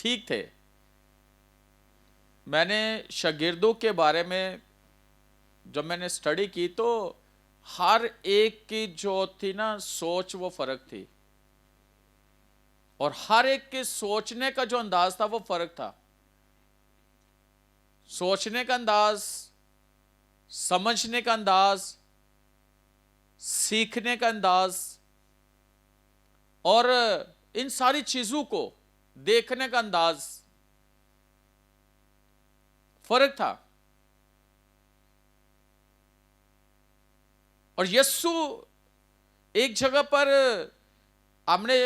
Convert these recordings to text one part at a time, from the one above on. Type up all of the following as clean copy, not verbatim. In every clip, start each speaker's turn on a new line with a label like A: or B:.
A: ٹھیک تھے. میں نے شاگردوں کے بارے میں جب میں نے اسٹڈی کی تو ہر ایک کی جو تھی نا سوچ وہ فرق تھی, اور ہر ایک کے سوچنے کا جو انداز تھا وہ فرق تھا. سوچنے کا انداز, سمجھنے کا انداز, سیکھنے کا انداز, اور ان ساری چیزوں کو دیکھنے کا انداز فرق تھا. اور یسو ایک جگہ پر ہم نے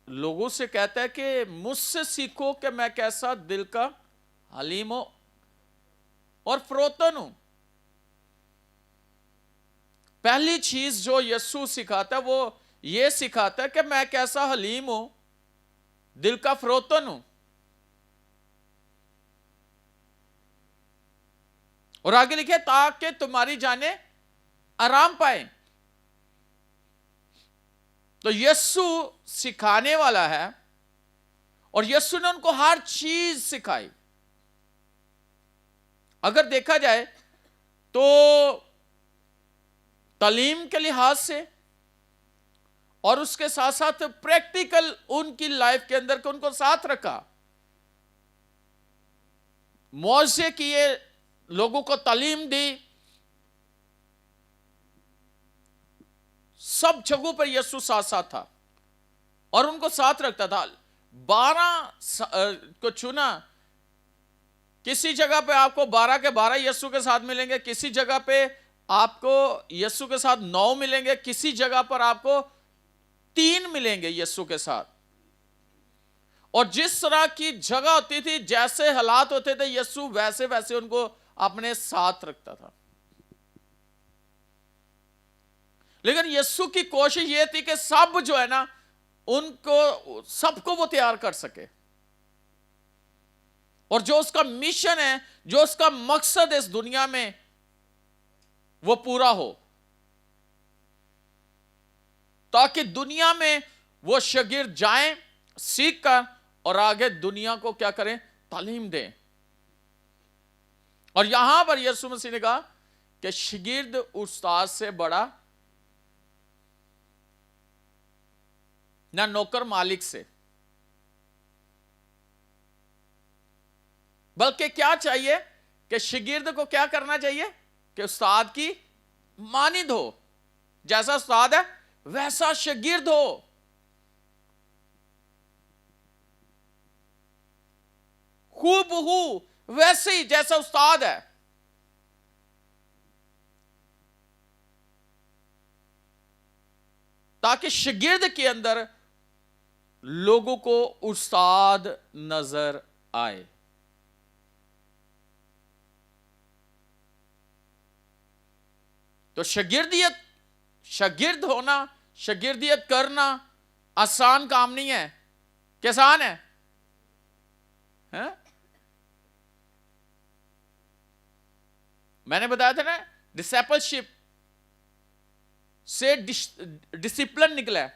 A: لوگوں سے کہتا ہے کہ مجھ سے سیکھو کہ میں کیسا دل کا حلیم ہوں اور فروتن ہوں. پہلی چیز جو یسوع سکھاتا ہے وہ یہ سکھاتا ہے کہ میں کیسا حلیم ہوں, دل کا فروتن ہوں. اور آگے لکھے تاکہ تمہاری جانیں آرام پائیں. تو یسوع سکھانے والا ہے, اور یسوع نے ان کو ہر چیز سکھائی. اگر دیکھا جائے تو تعلیم کے لحاظ سے اور اس کے ساتھ ساتھ پریکٹیکل ان کی لائف کے اندر ان کو ساتھ رکھا, معجزے کیے, لوگوں کو تعلیم دی. سب جگہوں پر یسوع ساتھ ساتھ تھا اور ان کو ساتھ رکھتا تھا. 12 کو چنا, کسی جگہ پہ آپ کو 12 کے 12 یسوع کے ساتھ ملیں گے, کسی جگہ پہ آپ کو یسوع کے ساتھ 9 ملیں گے, کسی جگہ پر آپ کو 3 ملیں گے یسوع کے ساتھ. اور جس طرح کی جگہ ہوتی تھی, جیسے حالات ہوتے تھے, یسوع ویسے ویسے ان کو اپنے ساتھ رکھتا تھا. لیکن یسوع کی کوشش یہ تھی کہ سب جو ہے نا ان کو سب کو وہ تیار کر سکے, اور جو اس کا مشن ہے, جو اس کا مقصد ہے اس دنیا میں, وہ پورا ہو, تاکہ دنیا میں وہ شاگرد جائیں سیکھ کر اور آگے دنیا کو کیا کریں, تعلیم دیں. اور یہاں پر یسوع مسیح نے کہا کہ شاگرد استاد سے بڑا نہ نوکر مالک سے, بلکہ کیا چاہیے کہ شاگرد کو کیا کرنا چاہیے کہ استاد کی مانند ہو. جیسا استاد ہے ویسا شاگرد ہو. خوب ہو ویسے ہی جیسا استاد ہے. تاکہ شاگرد کے اندر لوگوں کو استاد نظر آئے. تو شاگرد ہونا, شاگردیت کرنا آسان کام نہیں ہے. کیسا آسان ہے؟ میں نے بتایا تھا نا, ڈسیپلشپ سے ڈسپلن نکلا ہے.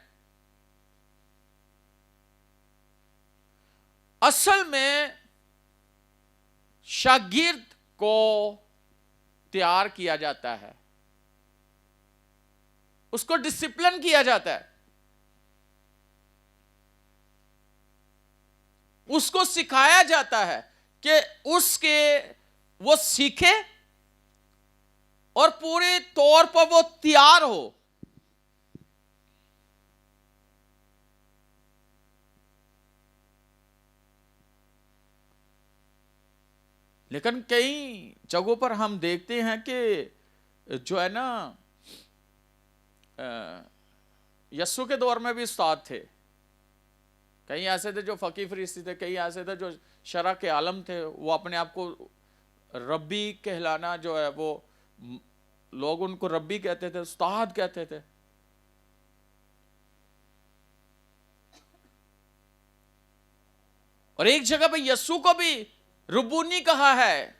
A: اصل میں شاگرد کو تیار کیا جاتا ہے, اس کو ڈسپلن کیا جاتا ہے, اس کو سکھایا جاتا ہے کہ اس کے وہ سیکھے اور پورے طور پر وہ تیار ہو. لیکن کئی جگہوں پر ہم دیکھتے ہیں کہ جو ہے نا یسوع کے دور میں بھی استاد تھے. کئی ایسے تھے جو فقیہ فریسی تھے, کئی ایسے تھے جو شرع کے عالم تھے. وہ اپنے آپ کو ربی کہلانا جو ہے, وہ لوگ ان کو ربی کہتے تھے, استاد کہتے تھے. اور ایک جگہ پہ یسوع کو بھی ربونی کہا ہے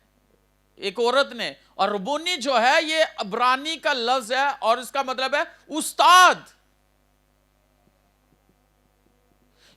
A: ایک عورت نے, اور ربونی جو ہے یہ عبرانی کا لفظ ہے اور اس کا مطلب ہے استاد.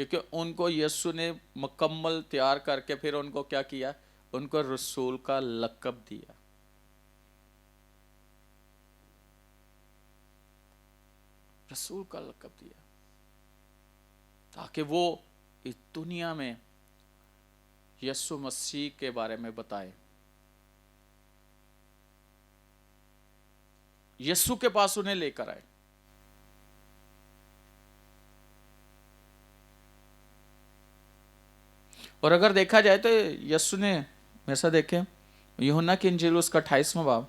A: کیونکہ ان کو یسوع نے مکمل تیار کر کے پھر ان کو کیا کیا؟ ان کو رسول کا لقب دیا. رسول کا لقب دیا تاکہ وہ اس دنیا میں یسوع مسیح کے بارے میں بتائے. یسوع کے پاس انہیں لے کر آئے. اور اگر دیکھا جائے تو یسوع نے ایسا دیکھیں یوحنا کی انجیل اس کا 28واں باب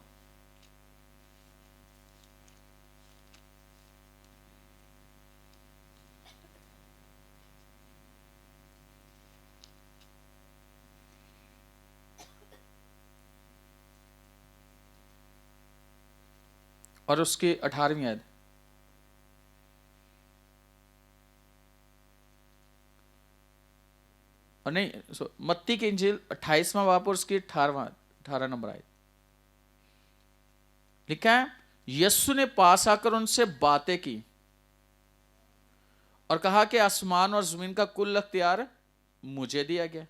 A: اور اس کی 18ویں آیت. اور نہیں متی کی انجیل 28واں باب اور اس کی 18 نمبر آیت لکھا ہے یسوع نے پاس آ کر ان سے باتیں کی اور کہا کہ آسمان اور زمین کا کل اختیار مجھے دیا گیا.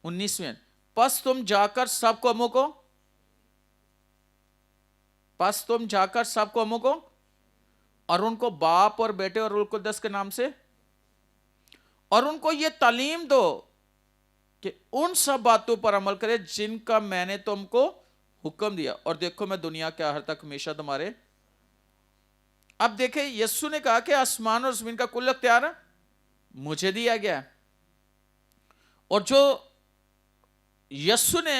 A: 19ویں پس تم جا کر سب قوموں کو اور ان کو باپ اور بیٹے اور روح القدس کے نام سے اور ان کو یہ تعلیم دو کہ ان سب باتوں پر عمل کرے جن کا میں نے تم کو حکم دیا اور دیکھو میں دنیا کے آخر تک ہمیشہ تمہارے. اب دیکھیں یسوع نے کہا کہ آسمان اور زمین کا کل اختیار مجھے دیا گیا. اور جو یسوع نے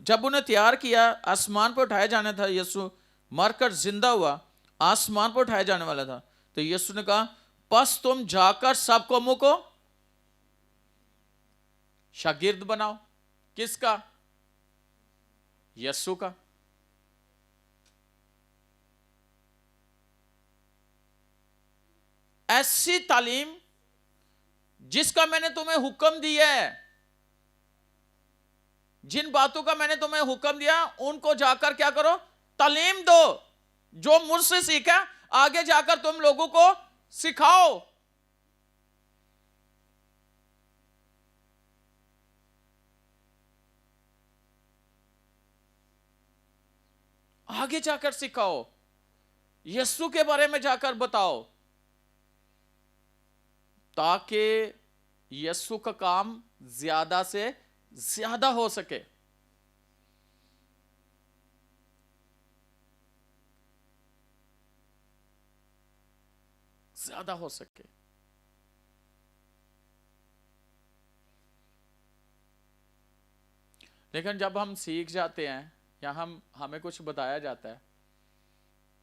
A: جب انہیں تیار کیا آسمان پہ اٹھایا جانا تھا, یسوع مر کر زندہ ہوا آسمان پہ اٹھایا جانے والا تھا, تو یسوع نے کہا پس تم جا کر سب قوموں کو شاگرد بناؤ. کس کا؟ یسوع کا. ایسی تعلیم جس کا میں نے تمہیں حکم دیا ہے, جن باتوں کا میں نے تمہیں حکم دیا ان کو جا کر کیا کرو؟ تعلیم دو. جو مجھ سے سیکھا آگے جا کر تم لوگوں کو سکھاؤ. آگے جا کر سکھاؤ, یسوع کے بارے میں جا کر بتاؤ تاکہ یسوع کا کام زیادہ سے زیادہ ہو سکے. زیادہ ہو سکے. لیکن جب ہم سیکھ جاتے ہیں یا ہمیں کچھ بتایا جاتا ہے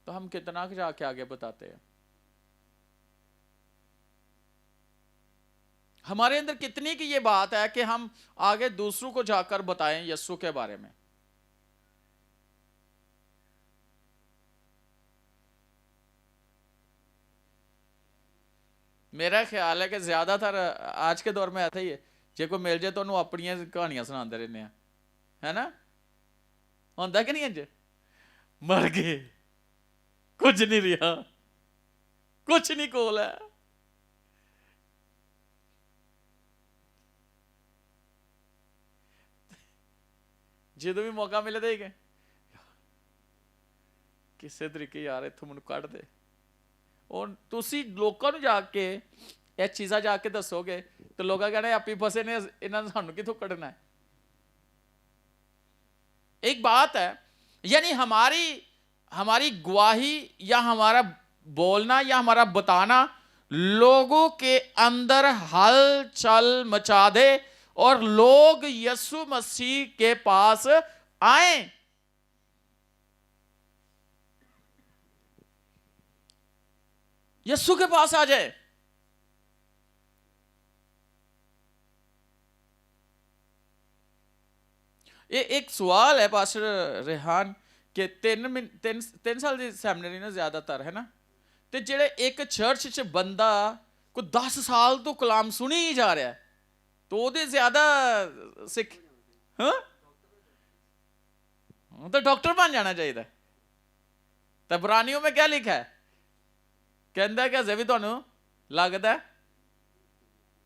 A: تو ہم کتنا جا کے آگے بتاتے ہیں. ہمارے اندر کتنی کی یہ بات ہے کہ ہم آگے دوسروں کو جا کر بتائیں یسوع کے بارے میں. میرا خیال ہے کہ زیادہ تر آج کے دور میں ایسا ہی ہے, جے کوئی مل جائے تو انہوں اپنی کہانیاں سناتے رہنے ہیں, ہے نا؟ ہوتا کہ نہیں انج مر گئے کچھ نہیں رہا, کچھ نہیں کول ہے. جدو بھی موقع ملے دے گے کسے طریقے یار اتوں مجھے کٹ دے. اور تسی لوگوں جا کے یہ چیزاں جا کے دسو گے تو لوگ کہنا آپ ہی پھسے نے انہوں نے سانو کتوں کٹنا ہے. ایک بات ہے یعنی ہماری گواہی یا ہمارا بولنا یا ہمارا بتانا لوگوں کے اندر ہلچل مچا دے اور لوگ یسوع مسیح کے پاس آئیں. یسوع کے پاس آ جائے. ایک سوال ہے پاسٹر ریحان کہ 3 سال دی سیمنری نا زیادہ تر ہے نا, تے جڑے ایک چرچ چ بندہ کوئی 10 سال تو کلام سنی ہی جا رہا ہے تو وہ زیادہ سکھ ہاں تو ڈاکٹر بن جانا چاہیے. تو برانیوں میں کیا لکھا ہے؟ کہندا کہ ازے بھی تانوں لگدا ہے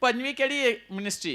A: ਪੰਜਵੀਂ ਕਿਹੜੀ ਹੈ ਮਿਨਿਸਟਰੀ?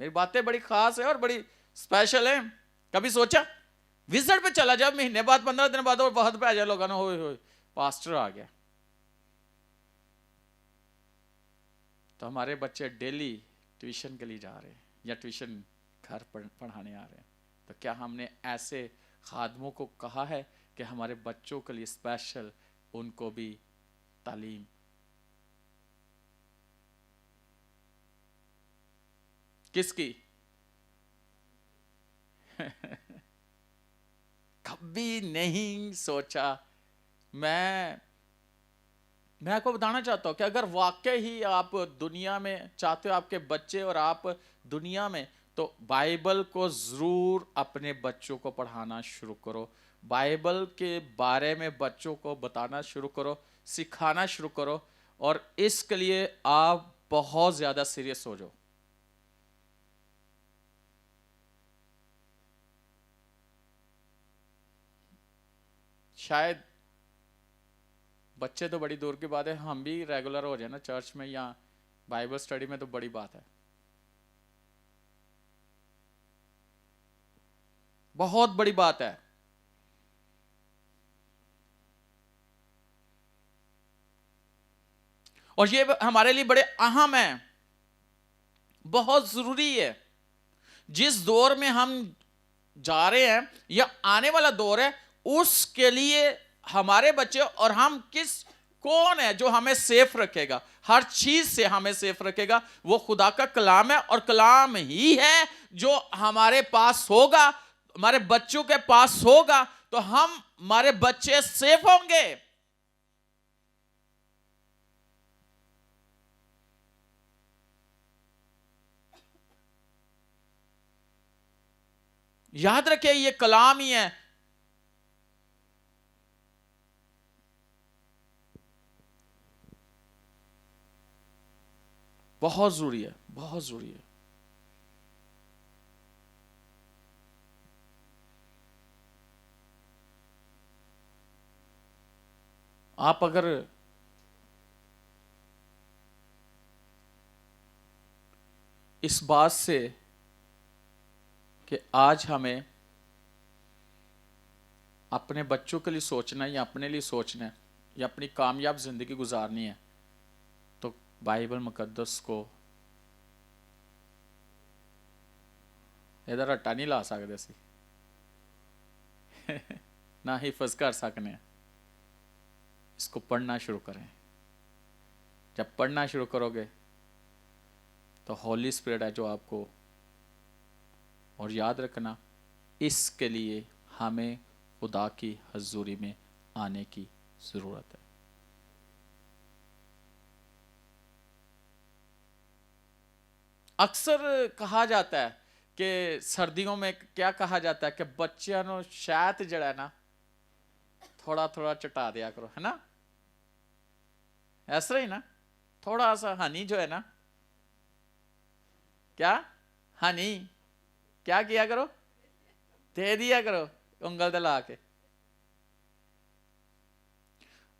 A: میری باتیں بڑی خاص ہیں اور بڑی اسپیشل ہیں. کبھی سوچا وزٹ پہ چلا جائے, مہینے بعد 15 دن بعد اور وقت پہ آ جائے لوگوں نے, ہوئے ہوئے پاسٹر آ گیا. تو ہمارے بچے ڈیلی ٹیوشن کے لیے جا رہے ہیں یا ٹیوشن گھر پڑھانے آ رہے ہیں. تو کیا ہم نے ایسے خادموں کو کہا ہے کہ ہمارے بچوں کے لیے اسپیشل ان کو بھی تعلیم؟ کس کی؟ کبھی نہیں سوچا. میں آپ کو بتانا چاہتا ہوں کہ اگر واقعی ہی آپ دنیا میں چاہتے ہو آپ کے بچے اور آپ دنیا میں, تو بائبل کو ضرور اپنے بچوں کو پڑھانا شروع کرو. بائبل کے بارے میں بچوں کو بتانا شروع کرو, سکھانا شروع کرو, اور اس کے لیے آپ بہت زیادہ سیریس ہو جاؤ. شاید بچے تو بڑی دور کی بات ہے, ہم بھی ریگولر ہو جائیں نا چرچ میں یا بائبل سٹڈی میں, تو بڑی بات ہے, بہت بڑی بات ہے. اور یہ ہمارے لیے بڑے اہم ہے, بہت ضروری ہے. جس دور میں ہم جا رہے ہیں یا آنے والا دور ہے, اس کے لیے ہمارے بچے اور ہم کون ہے جو ہمیں سیف رکھے گا, ہر چیز سے ہمیں سیف رکھے گا؟ وہ خدا کا کلام ہے, اور کلام ہی ہے جو ہمارے پاس ہوگا, ہمارے بچوں کے پاس ہوگا, تو ہمارے بچے سیف ہوں گے. یاد رکھیں یہ کلام ہی ہے. بہت ضروری ہے, بہت ضروری ہے. آپ اگر اس بات سے کہ آج ہمیں اپنے بچوں کے لیے سوچنا ہے یا اپنے لیے سوچنا ہے یا اپنی کامیاب زندگی گزارنی ہے, تو بائبل مقدس کو ادھر ہٹا نہیں لا سکتے سی, نہ حفظ کر سکنے. اس کو پڑھنا شروع کریں. جب پڑھنا شروع کرو گے تو ہولی اسپرٹ ہے جو آپ کو, اور یاد رکھنا اس کے لیے ہمیں خدا کی حضوری میں آنے کی ضرورت ہے. اکثر کہا جاتا ہے کہ سردیوں میں کیا کہا جاتا ہے کہ بچیاں نو شاید جڑا ہے نا تھوڑا تھوڑا چٹا دیا کرو, ہے نا؟ ایسا ہی نا, تھوڑا سا ہنی جو ہے نا, کیا ہنی کیا کرو, دے دیا کرو انگل دلا کے.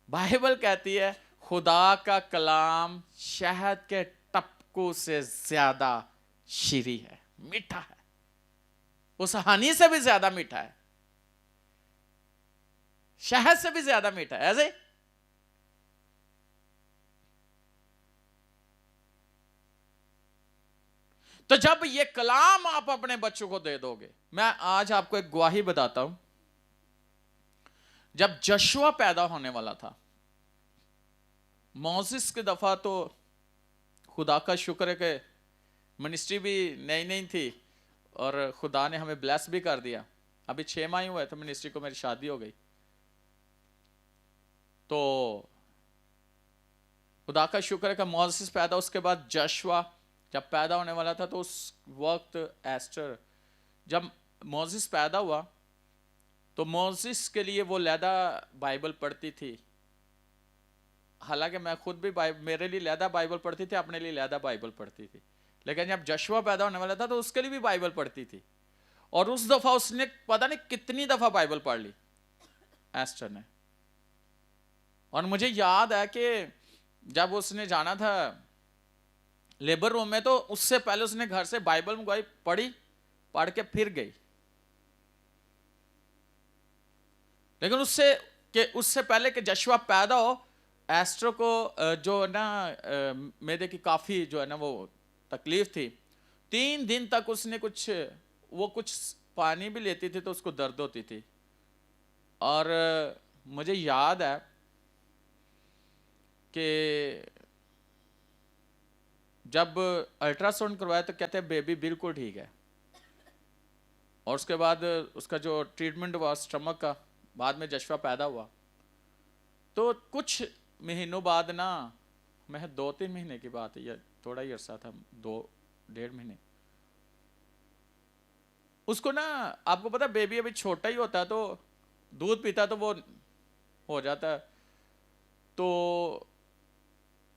A: بائبل کہتی ہے خدا کا کلام شہد کے ٹپکوں سے زیادہ شیریں ہے, میٹھا ہے, اس ہنی سے بھی زیادہ میٹھا ہے, شہد سے بھی زیادہ میٹھا ہے. ایسے تو جب یہ کلام آپ اپنے بچوں کو دے دو گے, میں آج آپ کو ایک گواہی بتاتا ہوں. جب جشوا پیدا ہونے والا تھا, موسیس کی دفعہ تو خدا کا شکر ہے کہ منسٹری بھی نئی تھی اور خدا نے ہمیں بلیس بھی کر دیا. ابھی 6 ماہ ہوئے تو منسٹری کو میری شادی ہو گئی. تو خدا کا شکر ہے کہ موسیس پیدا, اس کے بعد جشوا جب پیدا ہونے والا تھا, تو اس وقت ایسٹر, جب موسیس پیدا ہوا تو موسیس کے لیے وہ لیدہ بائبل پڑھتی تھی. حالانکہ میں خود بھی میرے لیے لیدہ بائبل پڑھتی تھی, اپنے لیے لیدہ بائبل پڑھتی تھی, لیکن جب جشوا پیدا ہونے والا تھا تو اس کے لیے بھی بائبل پڑھتی تھی. اور اس دفعہ اس نے پتہ نہیں کتنی دفعہ بائبل پڑھ لی ایسٹر نے. اور مجھے یاد ہے کہ جب اس نے جانا تھا لیبر روم میں تو اس سے پہلے اس نے گھر سے بائبل منگوائی, پڑھی, پڑھ کے پھر گئی. لیکن اس سے پہلے کہ جشوا پیدا ہو, ایسٹر کو جو نا میدے کی کافی جو ہے نا وہ تکلیف تھی. 3 دن تک اس نے کچھ پانی بھی لیتی تھی تو اس کو درد ہوتی تھی. اور مجھے یاد ہے کہ جب الٹرا ساؤنڈ کروایا تو کہتے ہیں بیبی بالکل ٹھیک ہے. اور اس کے بعد اس کا جو ٹریٹمنٹ ہوا اسٹمک کا, بعد میں جشوا پیدا ہوا. تو کچھ مہینوں بعد نا, میں 2-3 مہینے کی بات ہے یا تھوڑا ہی عرصہ تھا, 2-1.5 مہینے, اس کو نا, آپ کو پتا بیبی ابھی چھوٹا ہی ہوتا ہے تو دودھ پیتا تو وہ ہو جاتا ہے. تو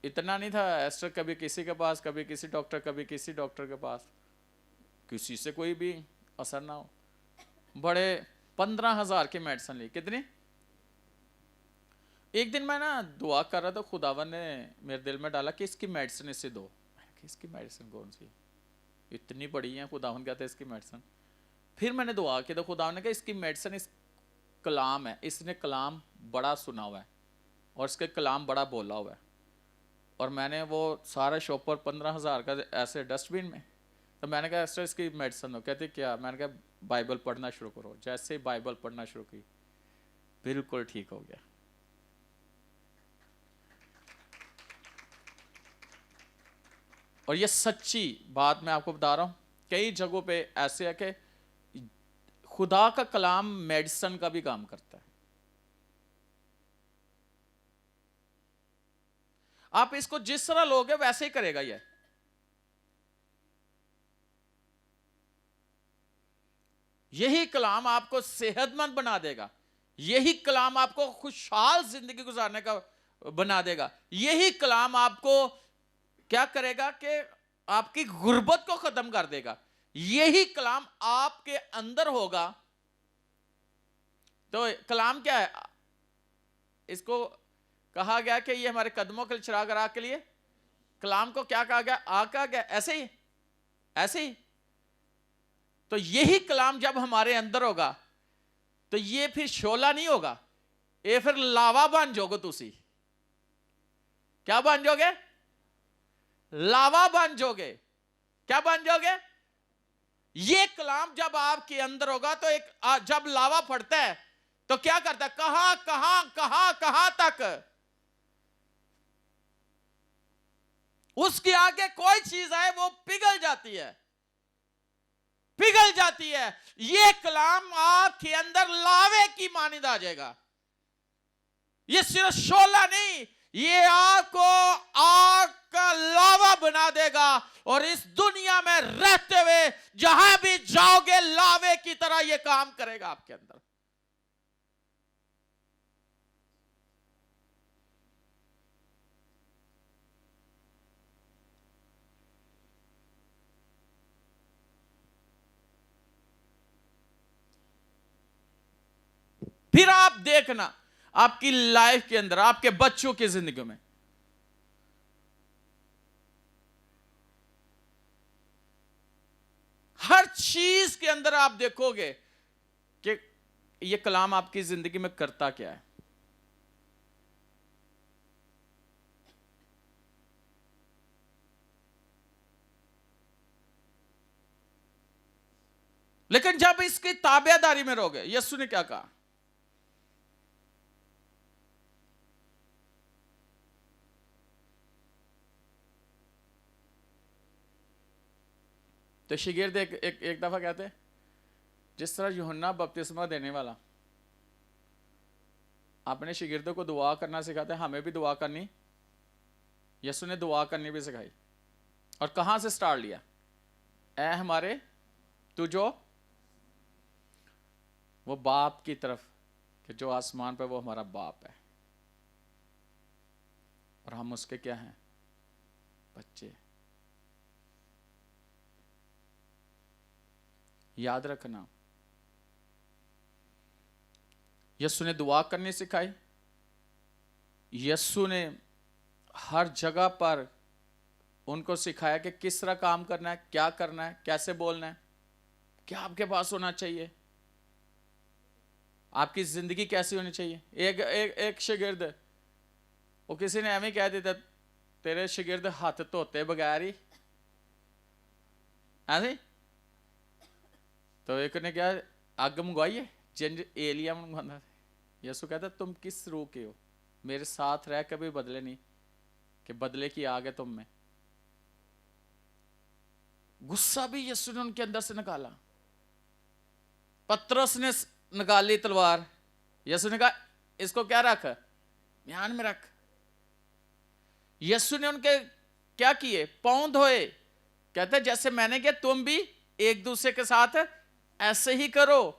A: اتنا نہیں تھا ایسٹر, کبھی کسی کے پاس, کبھی کسی ڈاکٹر, کبھی کسی ڈاکٹر کے پاس, کسی سے کوئی بھی اثر نہ ہو. بڑے 15,000 کی میڈیسن لی. کتنی؟ ایک دن میں نا دعا کر رہا تھا, خداوند نے میرے دل میں ڈالا کہ اس کی میڈیسن اسے دو. اس کی میڈیسن کون سی, اتنی بڑی ہیں. خداوند کہتے ہیں اس کی میڈیسن. پھر میں نے دعا کی تو خداوند نے کہا اس کی میڈیسن اس کلام ہے. اس نے کلام بڑا سنا ہوا ہے اور اس کے کلام بڑا بولا ہوا ہے. اور میں نے وہ سارا شاپر 15,000 کا ایسے ڈسٹ بین میں, تو میں نے کہا ایسٹر اس کی میڈیسن دو. کہتے کیا؟ میں نے کہا بائبل پڑھنا شروع کرو. جیسے ہی بائبل پڑھنا شروع کی بالکل ٹھیک ہو گیا. اور یہ سچی بات میں آپ کو بتا رہا ہوں, کئی جگہوں پہ ایسے ہے کہ خدا کا کلام میڈیسن کا بھی کام کرتا ہے. آپ اس کو جس طرح لوگے ویسے ہی کرے گا. یہی کلام آپ کو صحت مند بنا دے گا. یہی کلام آپ کو خوشحال زندگی گزارنے کا بنا دے گا. یہی کلام آپ کو کیا کرے گا کہ آپ کی غربت کو ختم کر دے گا. یہی کلام آپ کے اندر ہوگا. تو کلام کیا ہے؟ اس کو کہا گیا کہ یہ ہمارے قدموں کے چراغ راہ کے لیے. کلام کو کیا کہا گیا؟ آگ کہا گیا. ایسے ہی. تو یہی کلام جب ہمارے اندر ہوگا تو یہ پھر شعلہ نہیں ہوگا, یہ پھر لاوا بن جو گے. تسی کیا بن جو گے؟ لاوا بن جو گے. کیا بن جو گے؟ یہ کلام جب آپ کے اندر ہوگا تو جب لاوا پھٹتا ہے تو کیا کرتا ہے؟ کہاں کہاں کہاں کہاں تک اس کے آگے کوئی چیز آئے وہ پگھل جاتی ہے. پگھل جاتی ہے. یہ کلام آپ کے اندر لاوے کی مانند آ جائے گا. یہ صرف شعلہ نہیں, یہ آپ کو آگ کا لاوا بنا دے گا. اور اس دنیا میں رہتے ہوئے جہاں بھی جاؤ گے لاوے کی طرح یہ کام کرے گا آپ کے اندر. پھر آپ دیکھنا آپ کی لائف کے اندر, آپ کے بچوں کی زندگی میں, ہر چیز کے اندر آپ دیکھو گے کہ یہ کلام آپ کی زندگی میں کرتا کیا ہے. لیکن جب اس کی تابع داری میں رہو گے, یسوع نے کیا کہا؟ تو شاگرد ایک دفعہ کہتے ہیں جس طرح یوحنا بپتسمہ دینے والا اپنے شاگردوں کو دعا کرنا سکھاتے ہیں, ہمیں بھی دعا کرنی. یسوع نے دعا کرنی بھی سکھائی. اور کہاں سے سٹارٹ لیا؟ اے ہمارے تو جو وہ باپ کی طرف, کہ جو آسمان پہ وہ ہمارا باپ ہے اور ہم اس کے کیا ہیں؟ بچے. یاد رکھنا یسوع نے دعا کرنی سکھائی. یسوع نے ہر جگہ پر ان کو سکھایا کہ کس طرح کام کرنا ہے، کیا کرنا ہے، کیسے بولنا ہے، کیا آپ کے پاس ہونا چاہیے، آپ کی زندگی کیسی ہونی چاہیے. ایک شاگرد وہ کسی نے ایویں کہہ دیتا تیرے شاگرد ہاتھ دھوتے بغیر ہی ایسے، تو ایک نے کیا آگ منگوائیے جنج ایلیا منگوانا. یسوع کہتا تم کس روح کے ہو، میرے ساتھ رہ کبھی بدلے نہیں کہ بدلے کی آگ ہے تم میں. غصہ بھی یسوع نے ان کے اندر سے نکالا. پترس نے نکالی تلوار، یسوع نے کہا اس کو کیا رکھ، میان میں رکھ. یسوع نے ان کے کیا کیے، پاؤں دھوئے. کہتے جیسے میں نے کیا تم بھی ایک دوسرے کے ساتھ ایسے ہی کرو.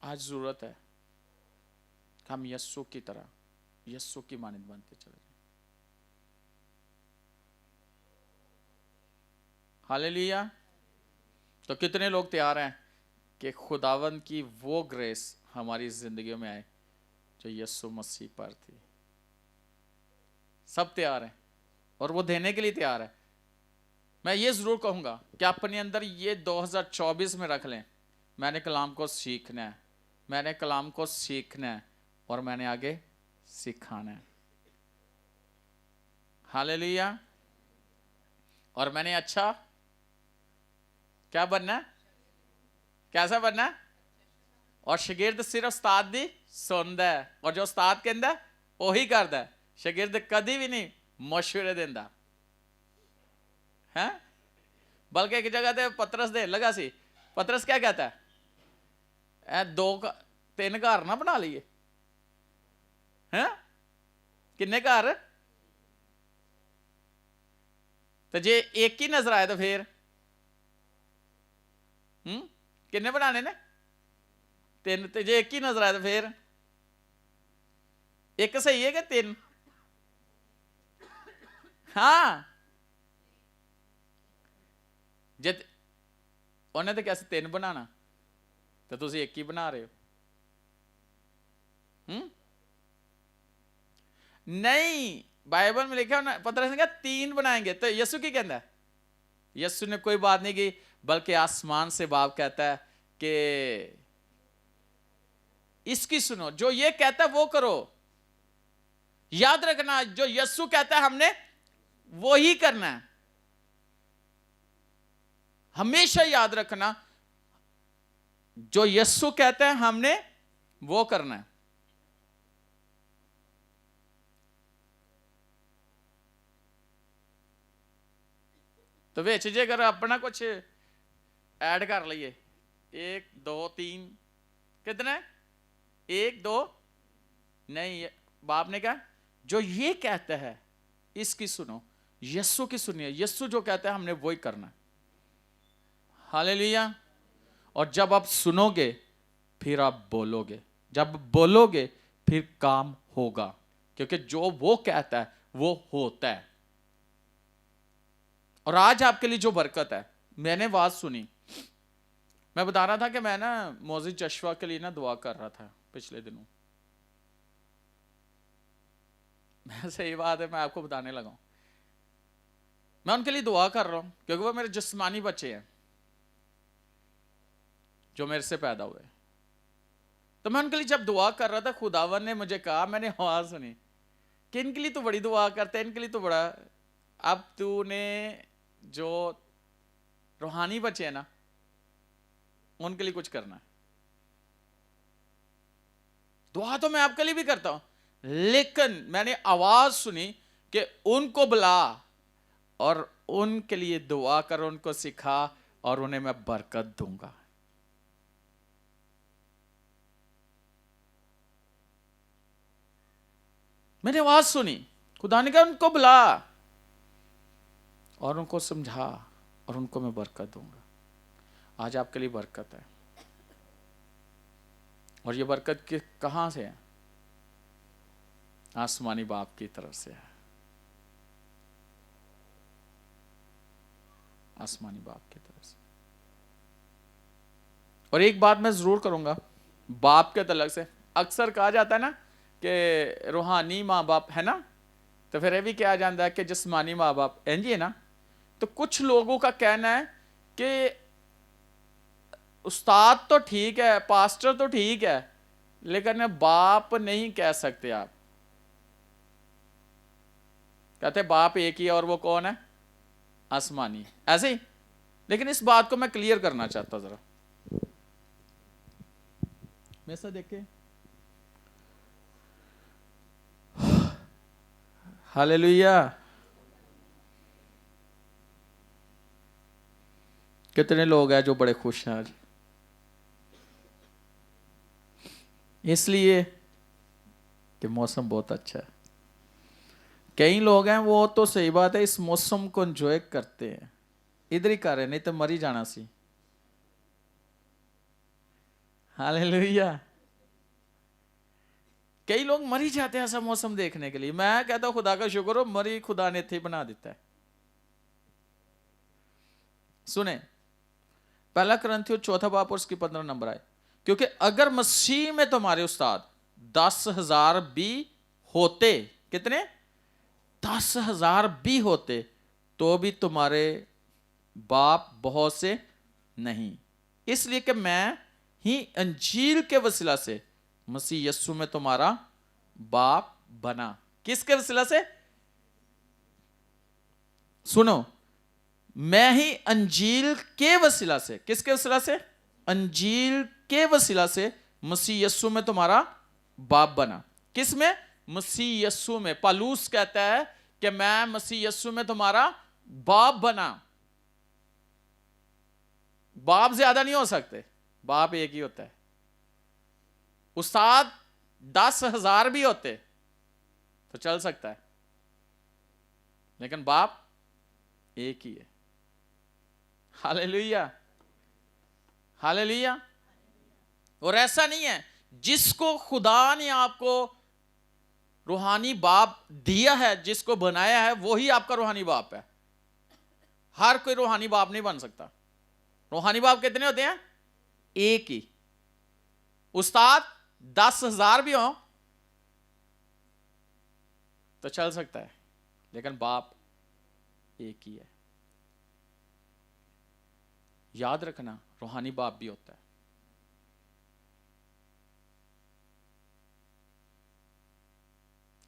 A: آج ضرورت ہے کہ ہم یسوع کی طرح، یسوع کی مانند بنتے چلے جائیں. ہاللیلویا. تو کتنے لوگ تیار ہیں کہ خداوند کی وہ گریس ہماری زندگیوں میں آئے جو یسوع مسیح پر تھی؟ سب تیار ہیں اور وہ دینے کے لیے تیار ہے. میں یہ ضرور کہوں گا کہ اپنے اندر یہ 2024 میں رکھ لیں، میں نے کلام کو سیکھنا ہے، میں نے کلام کو سیکھنا ہے اور میں نے آگے سکھانا ہے. ہاللیلویا. اور میں نے اچھا کیا بننا ہے، کیسا بننا ہے. اور شاگرد صرف استاد دی سندا ہے اور جو استاد کہندا وہی کردا ہے. شاگرد کدی بھی نہیں مشورے دیندا ہے. بلکہ ایک جگہ تے پترس دے لگا سی، پترس کیا کہتا ہے، اے تین گھر نہ بنا لیے. ہیں کنے گھر، تو جے ایک ہی نظر آئے تو پھر کنے بنانے نے تین، تو جے ایک ہی نظر آئے تو پھر ایک صحیح ہے کہ تین. ہاں جے انہیں تو کیسے تین بنانا تو تسی ایک ہی بنا رہے ہو. نہیں، بائبل میں لکھا پترس نے کہا تین بنائیں گے. تو یسوع کی کہندا ہے، یسوع نے کوئی بات نہیں کی، بلکہ آسمان سے باپ کہتا ہے کہ اس کی سنو، جو یہ کہتا ہے وہ کرو. یاد رکھنا جو یسوع کہتا ہے ہم نے وہی کرنا ہے. ہمیشہ یاد رکھنا جو یسوع کہتا ہے ہم نے وہ کرنا ہے. تو ویچ جے اگر اپنا کچھ ایڈ کر لئیے، 1 2 3 کتنا ہے، 1 2 نہیں، باپ نے کہا جو یہ کہتا ہے اس کی سنو، یسوع کی سنیے. یسوع جو کہتا ہے ہم نے وہی کرنا ہے. ہاللیلویا. اور جب آپ سنو گے پھر آپ بولو گے، جب بولو گے پھر کام ہوگا، کیونکہ جو وہ کہتا ہے وہ ہوتا ہے. اور آج آپ کے لیے جو برکت ہے، میں نے بات سنی، میں بتا رہا تھا کہ میں نا موزی جشوا کے لیے نا دعا کر رہا تھا پچھلے دنوں. میں صحیح بات ہے، میں آپ کو بتانے لگا ہوں، میں ان کے لیے دعا کر رہا ہوں کیونکہ وہ میرے جسمانی بچے ہیں جو میرے سے پیدا ہوئے. تو میں ان کے لیے جب دعا کر رہا تھا، خداوند نے مجھے کہا، میں نے آواز سنی کہ ان کے لیے تو بڑی دعا کرتے ہیں، ان کے لیے تو بڑا، اب تو نے جو روحانی بچے ہیں نا ان کے لیے کچھ کرنا ہے. دعا تو میں آپ کے لیے بھی کرتا ہوں، لیکن میں نے آواز سنی کہ ان کو بلا اور ان کے لیے دعا کر، ان کو سکھا اور انہیں میں برکت دوں گا. میں نے آواز سنی، خدا نے کہا ان کو بلا اور ان کو سمجھا اور ان کو میں برکت دوں گا. آج آپ کے لیے برکت ہے، اور یہ برکت کہاں سے ہے؟ آسمانی باپ کی طرف سے ہے. آسمانی باپ کی طرف سے. اور ایک بات میں ضرور کروں گا باپ کے تعلق سے. اکثر کہا جاتا ہے نا کہ روحانی ماں باپ ہے نا, تو پھر یہ بھی کہا جاتا ہے کہ جسمانی ماں باپ جی ہے نا. تو کچھ لوگوں کا کہنا ہے کہ استاد تو ٹھیک ہے, پاسٹر تو ٹھیک ہے, لیکن باپ نہیں کہہ سکتے آپ. کہتے باپ ایک ہی ہے اور وہ کون ہے؟ آسمانی. ایسے ہی. لیکن اس بات کو میں کلیئر کرنا چاہتا ہوں ذرا. میں سے دیکھیں ہاللیلویا. کتنے لوگ ہیں جو بڑے خوش ہیں آج؟ اس لیے کہ موسم بہت اچھا ہے. کئی لوگ ہیں وہ تو صحیح بات ہے اس موسم کو انجوائے کرتے ہیں, ادھر ہی کر رہے, نہیں تو مر ہی جانا سی. ہاللیلویا. کئی لوگ مر ہی جاتے ہیں ایسا موسم دیکھنے کے لیے. میں کہتا ہوں خدا کا شکر ہو, مری خدا نے تھے بنا دیتا ہے. سنیں, پہلا کرنتھیوں 4 باب اور اس کی 15 نمبر آئے. کیونکہ اگر مسیح میں تمہارے استاد 10,000 بھی ہوتے, کتنے؟ 10,000 بھی ہوتے, تو بھی تمہارے باپ بہت سے نہیں, اس لیے کہ میں ہی انجیل کے وسیلہ سے مسیح یسوع میں تمہارا باپ بنا. کس کے وسیلہ سے؟ سنو, میں ہی انجیل کے وسیلہ سے, کس کے وسیلہ سے؟ انجیل کے وسیلہ سے مسیح یسوع میں تمہارا باپ بنا. کس میں؟ مسیح یسوع میں. پالوس کہتا ہے کہ میں مسیح یسوع میں تمہارا باپ بنا. باپ زیادہ نہیں ہو سکتے, باپ ایک ہی ہوتا ہے. استاد 10,000 بھی ہوتے تو چل سکتا ہے, لیکن باپ ایک ہی ہے. ہاللیلویا, ہاللیلویا. اور ایسا نہیں ہے, جس کو خدا نے آپ کو روحانی باپ دیا ہے, جس کو بنایا ہے, وہی آپ کا روحانی باپ ہے. ہر کوئی روحانی باپ نہیں بن سکتا. روحانی باپ کتنے ہوتے ہیں؟ ایک ہی. استاد 10,000 بھی ہوں تو چل سکتا ہے, لیکن باپ ایک ہی ہے. یاد رکھنا, روحانی باپ بھی ہوتا ہے.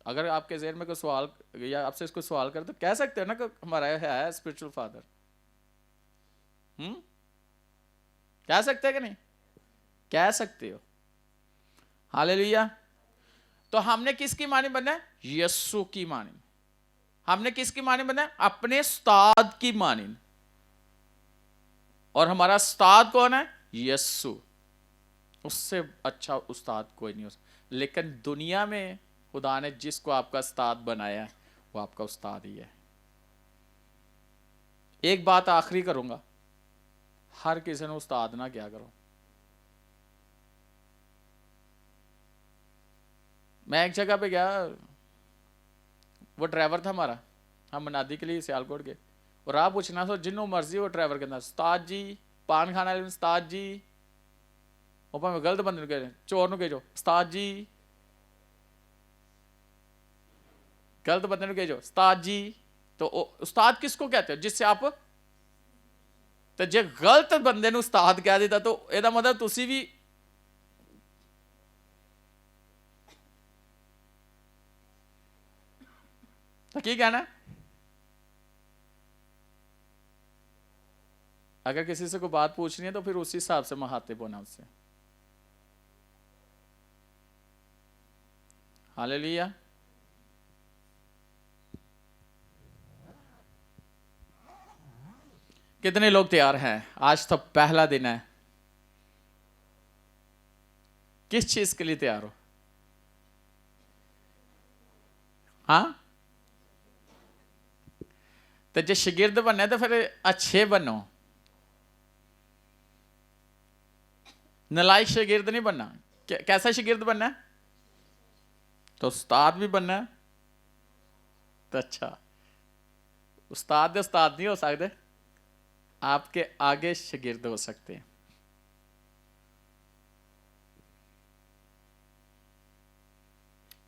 A: اگر آپ کے ذہن میں کوئی سوال یا آپ سے اس کو سوال کرے تو کہہ سکتے ہیں نا کہ ہمارا ہے اسپرچل فادر. کہہ سکتے کہ نہیں؟ کہہ سکتے ہو. ہاللیلویا. تو ہم نے کس کی مانی بننا ہے؟ یسوع کی مانی. ہم نے کس کی مانی بننا ہے؟ اپنے استاد کی مانی. اور ہمارا استاد کون ہے؟ یسوع. اس سے اچھا استاد کوئی نہیں ہو سکتا. لیکن دنیا میں خدا نے جس کو آپ کا استاد بنایا ہے وہ آپ کا استاد ہی ہے. ایک بات آخری کروں گا, ہر کسی نے استاد نہ کیا کرو. میں ایک جگہ پہ گیا, وہ ڈرائیور تھا ہمارا, ہم منادی کے لیے سیالکوٹ گئے, اور آپ پوچھنا تو جنوں مرضی وہ ڈرائیور کہنا استاد جی, پان کھانا والے استاد جی, وہ پہ غلط بندے نو کہہ رہے, چور نو کہہ جو استاد جی, غلط بندے نو کہہ جو استاد جی. تو استاد کس کو کہتے ہو؟ جس سے آپ, تو جے غلط بندے نو استاد کہہ دیتا تو یہ مطلب تسی بھی تو کی کہنا ہے؟ اگر کسی سے کوئی بات پوچھنی ہے تو پھر اسی حساب سے مخاطب ہونا اس سے. ہاللیلویا. کتنے لوگ تیار ہیں؟ آج تو پہلا دن ہے. کس چیز کے لیے تیار ہو؟ ہاں, تو جب شاگرد بننا تو پھر اچھے بنو, نالائق شاگرد نہیں بننا. کیسا شاگرد بننا ہے؟ تو استاد بھی بننا ہے. تو اچھا, استاد نہیں ہو سکتے, آپ کے آگے شاگرد ہو سکتے ہیں.